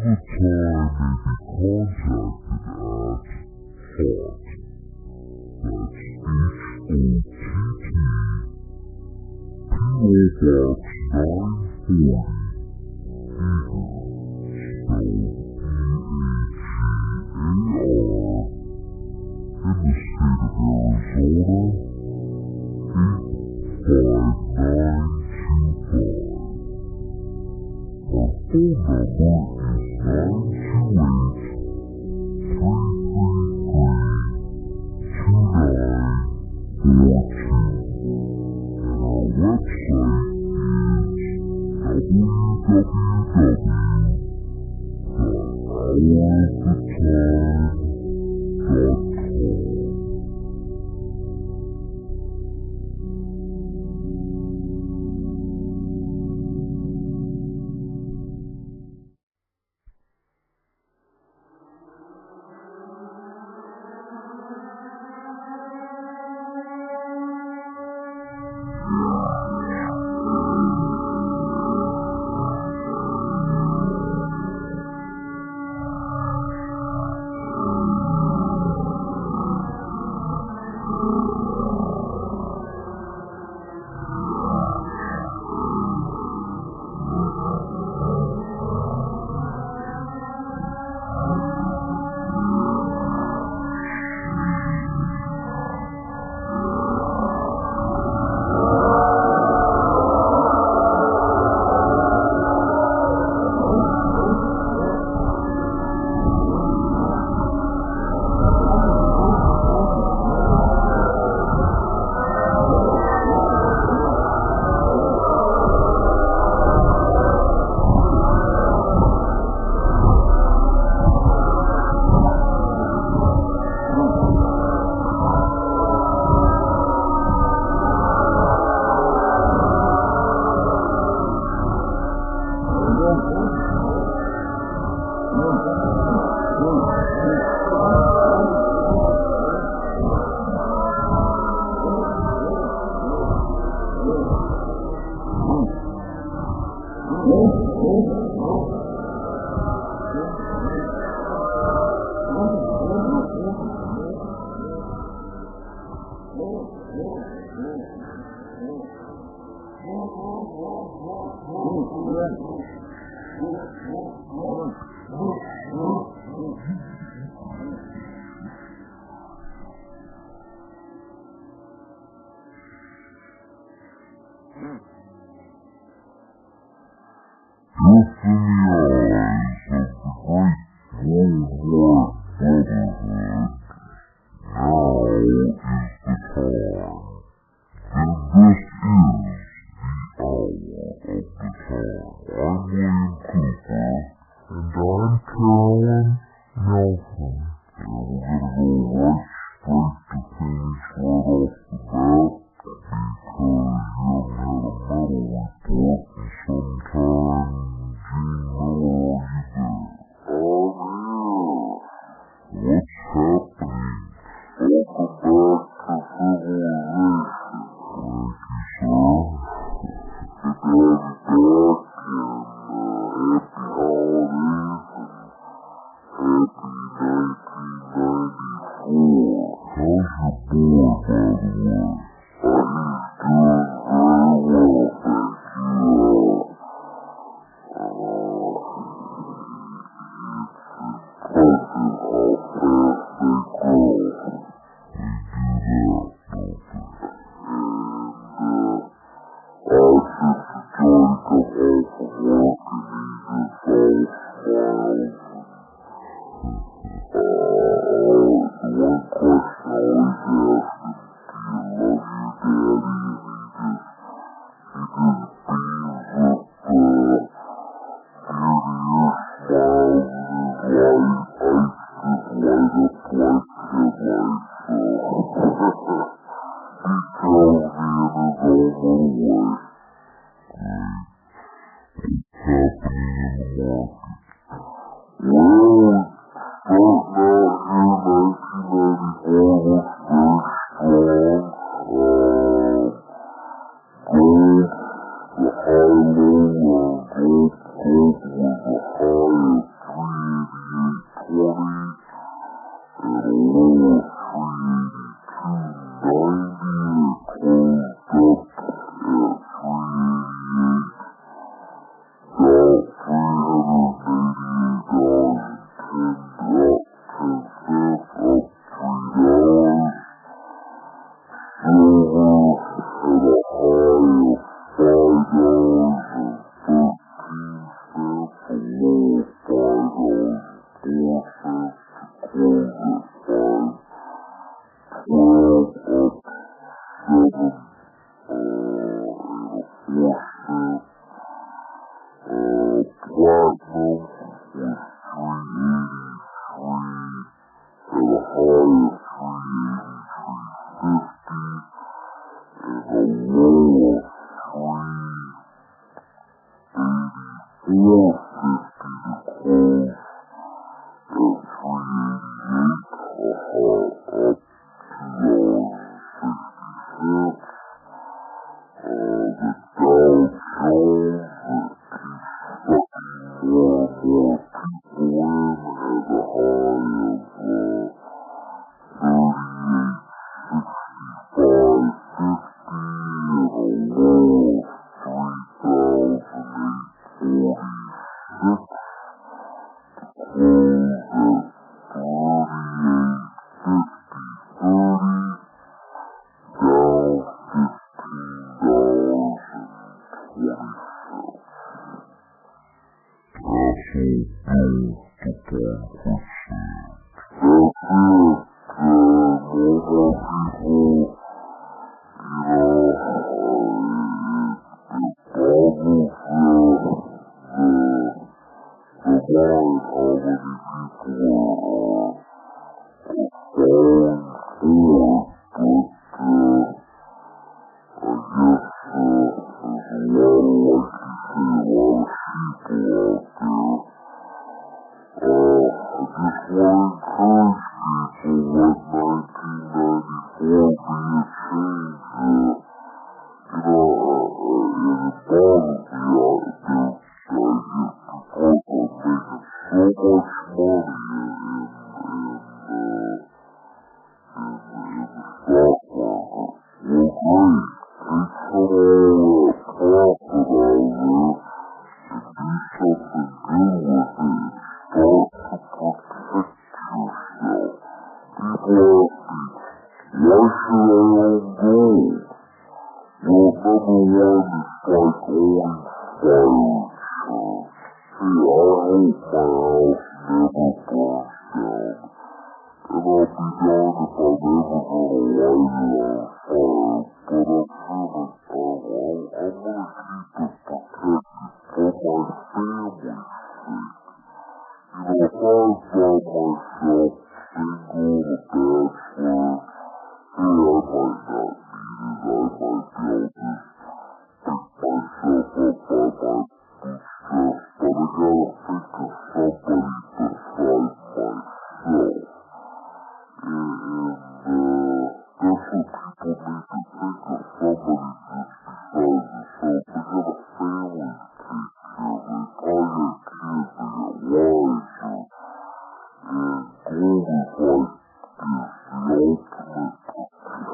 Gold was the highest more people in, had a high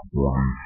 of 1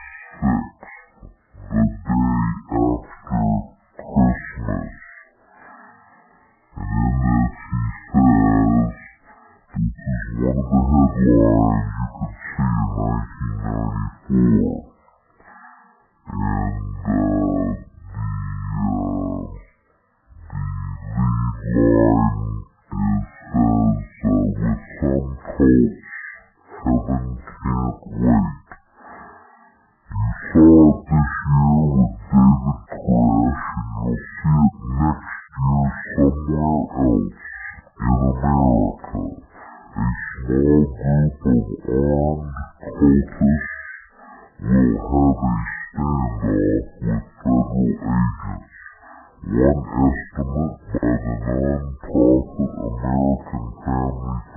estimate by the non-profit American Family Foundation says there are more than 3,000 cults, numbering about 5 million members in the U.S. today. The overwhelming majority are peaceful and keep to themselves, but a small number are well-armed, anti-outsider, and taught daily that the secular government will oppose them. And so, when the government steps in, they must be prepared to fight a holy war. Some of these groups blend a fervent belief in white supremacy with their Christianity, and some are interconnected with a scattering of safe houses and tunnels across the Midwest. Notice two things. All cults are white supremacists, and all cults are Christians. So, folks, if you don't think you gotta take care of your economic future, you better think again. This indicates terrible future for us in this country. You know what bothered me in 1993? They continually print out propagate that there's no inflation, everything's hunky-dory, get the two inflationary, cautionary medals. Well, the gold was up 20%, silver was up approximately 40% for the year of 1993. I think we're going to see even possibly a better year. I think if things progressively get worse, it'll continue, but it's like they know you're going to believe the lie. Wake up, people. You've been lied to, and it's time to wake up and like you say, smell the coffee and begin to do something. Those of you that have been involved in what we call racial trade, you're doing extremely well. Just kind of give you an update. Those that have bought Mid-State 67 Morgans, Mid-State 66 T-Stars, 65 Saints, 64 Liberties. Many of you are my clients. Your T-Stars and the Morgans are up. T-Stars are up like 43% since the low about 4 months ago. The Morgans are up about 33%. Same thing, we have similar situations with the gold pieces. And ultimately, we're looking at transferring this as I talk with my clients. Because people say, why would I want a real estate high-price coin? Well, what we're doing is just temporarily putting it in there because the market is such that very eyes start to do something. Give us a call. Let us begin to educate you on what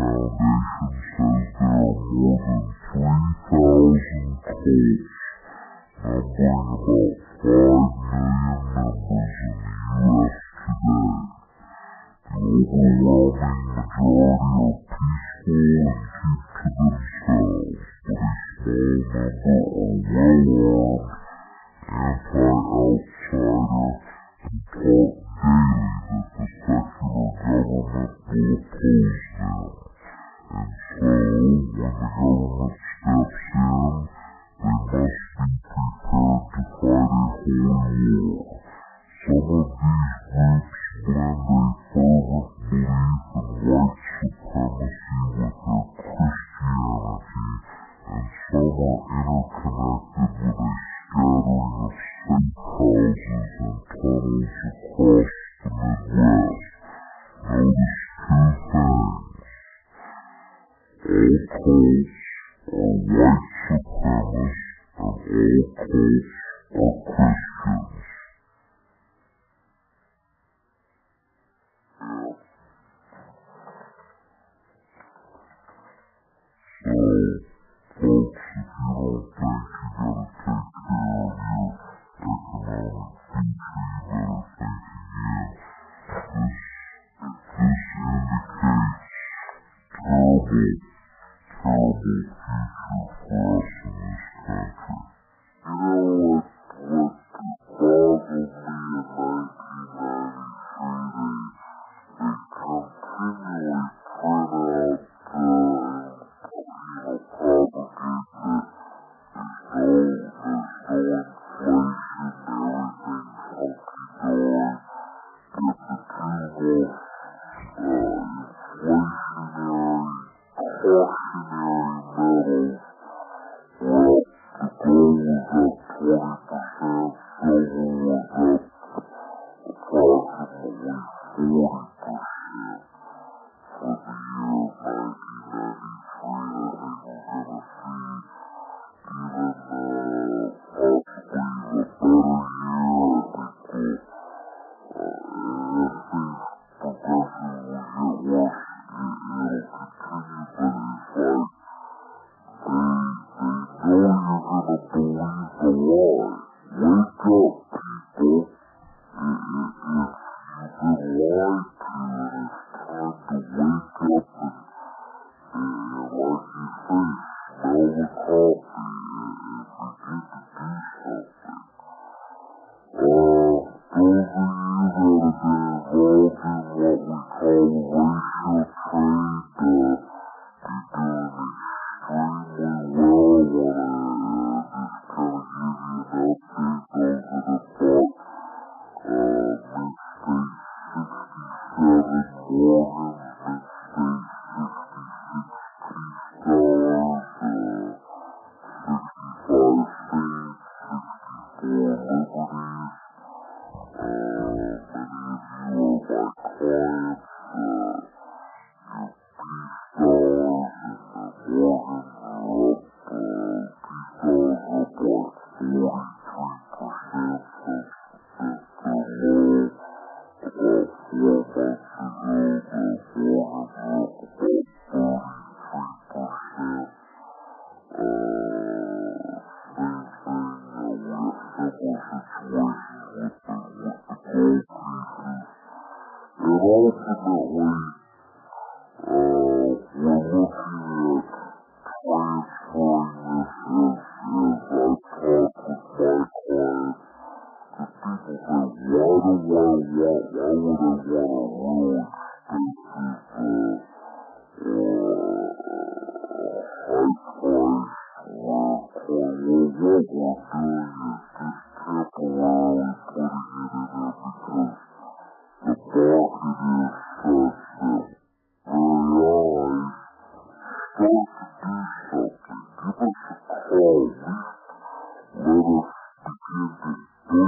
you can do.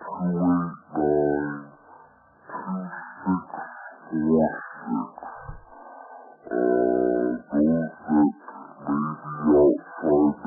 Our number is 1-800-289-2646. Those that may be outside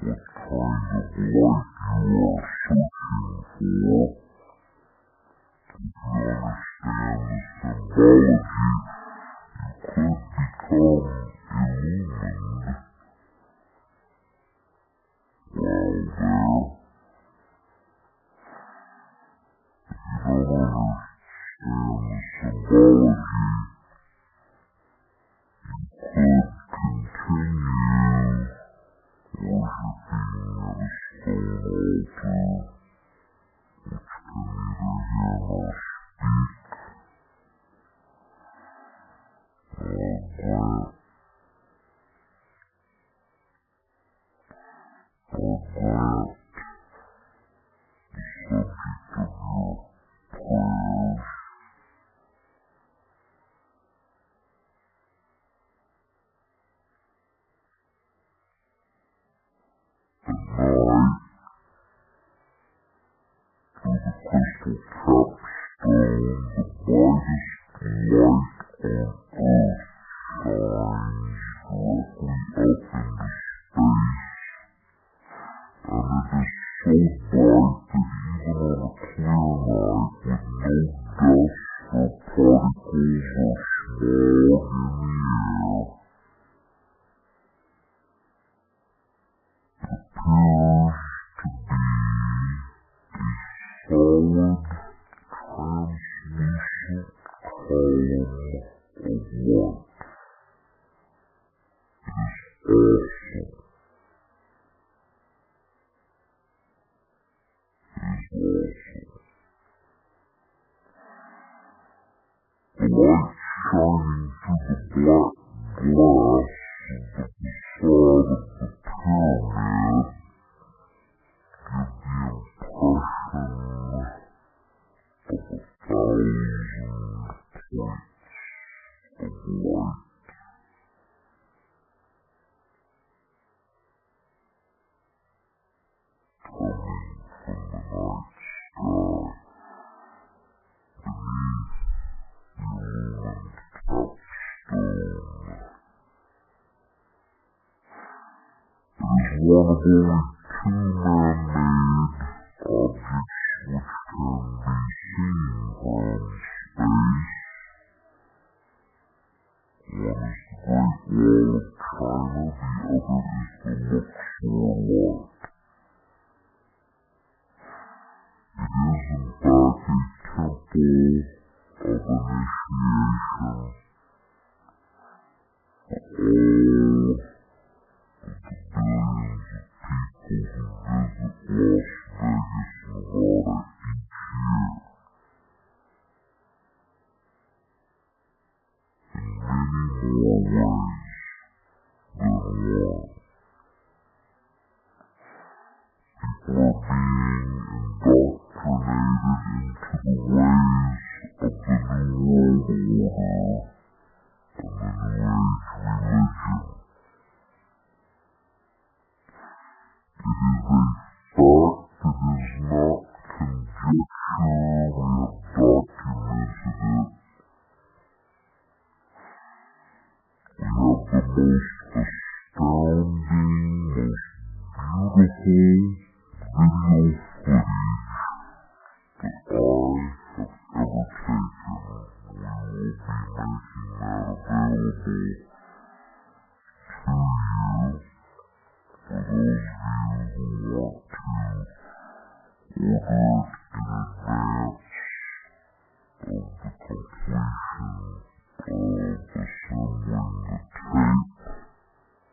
what kind of light you are searching for. If you understand the symbology, you could become illumined while there. If you don't understand the symbology, you could continue worshipping at a stone altar, which can neither hear nor speak, nor grant the subject of your prayers. At night, through the crystal capstone, the brightest light on earth shines directly up into space, and it is so bright that even on a clear night with no dust or particles or smog in the air, it appears to be a solid, translucent column of light. It is awesome. The light shining through the black glass of the facade of the pyramid gives the impression of 1,000 points of light coming from the night sky beneath the illumined capstone. It is one of only 2 man-made objects which can be seen from space. One is the Great Wall of China, the other is the Luxor Light. It is in fact a temple of initiation for all of the billions of people who visit Las Vegas, Nevada each year. In many more ways than one. People are being indoctrinated into the ways of the New World Order and the New Age religion. It is a fact that is not conjecture. We have documented it. We have the most astounding, most beautiful video footage that I have ever taken. We will be making that available to you for those of you who want to order it in advance of the completion of assembling the tape.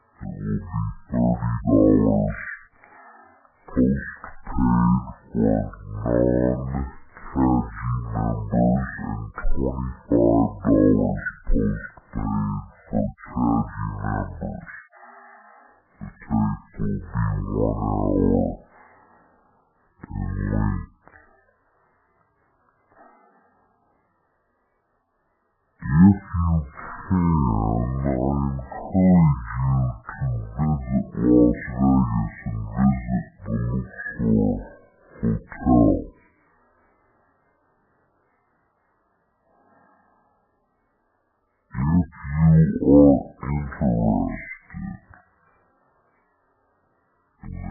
It will be $30 post-paid for non-CAGI members and $25 post-paid for CAGI members. The tape will be 1 hour in length. If you can, I encourage you to visit Las Vegas and visit the Luxor Hotel. If you are interested in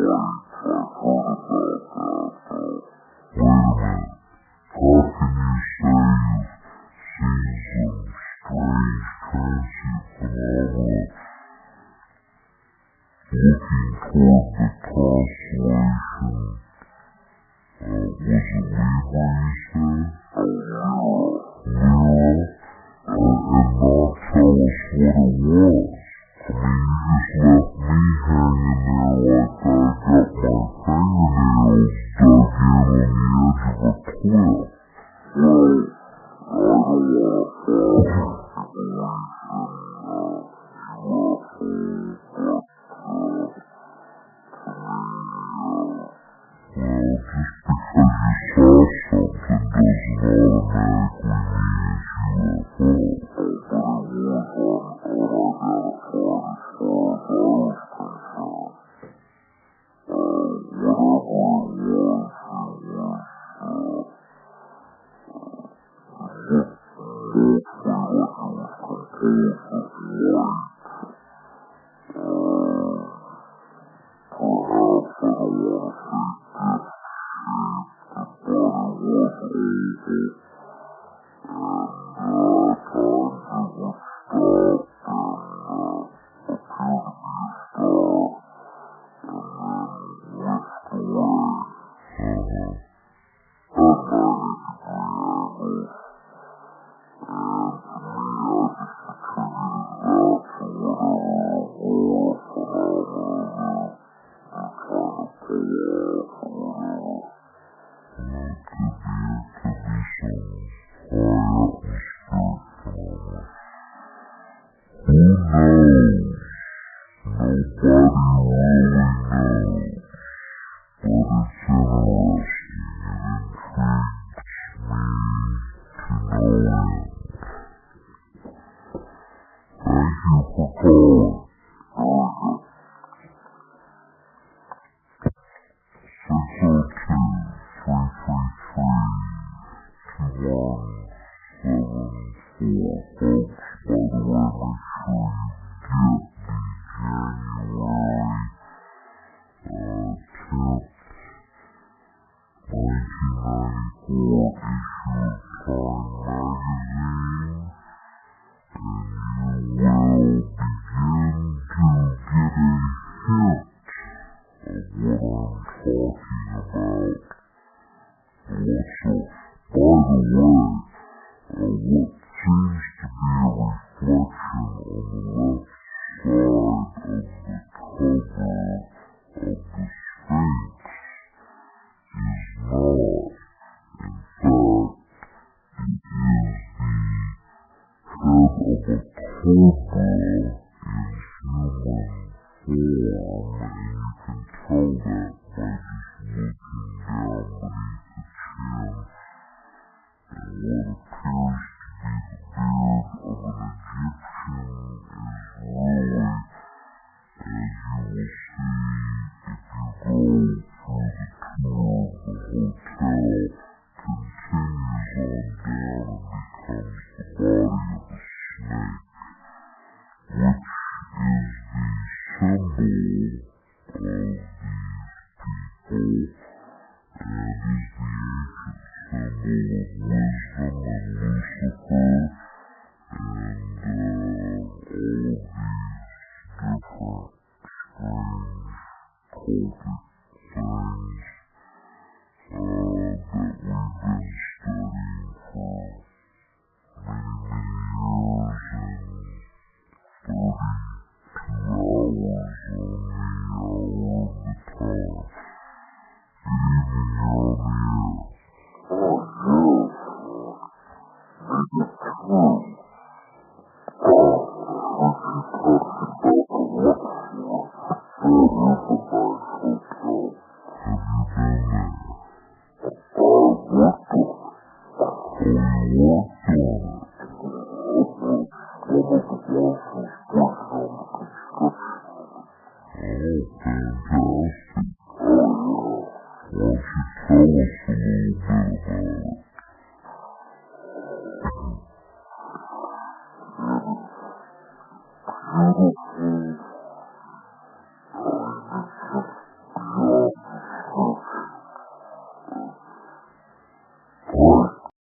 Beautiful.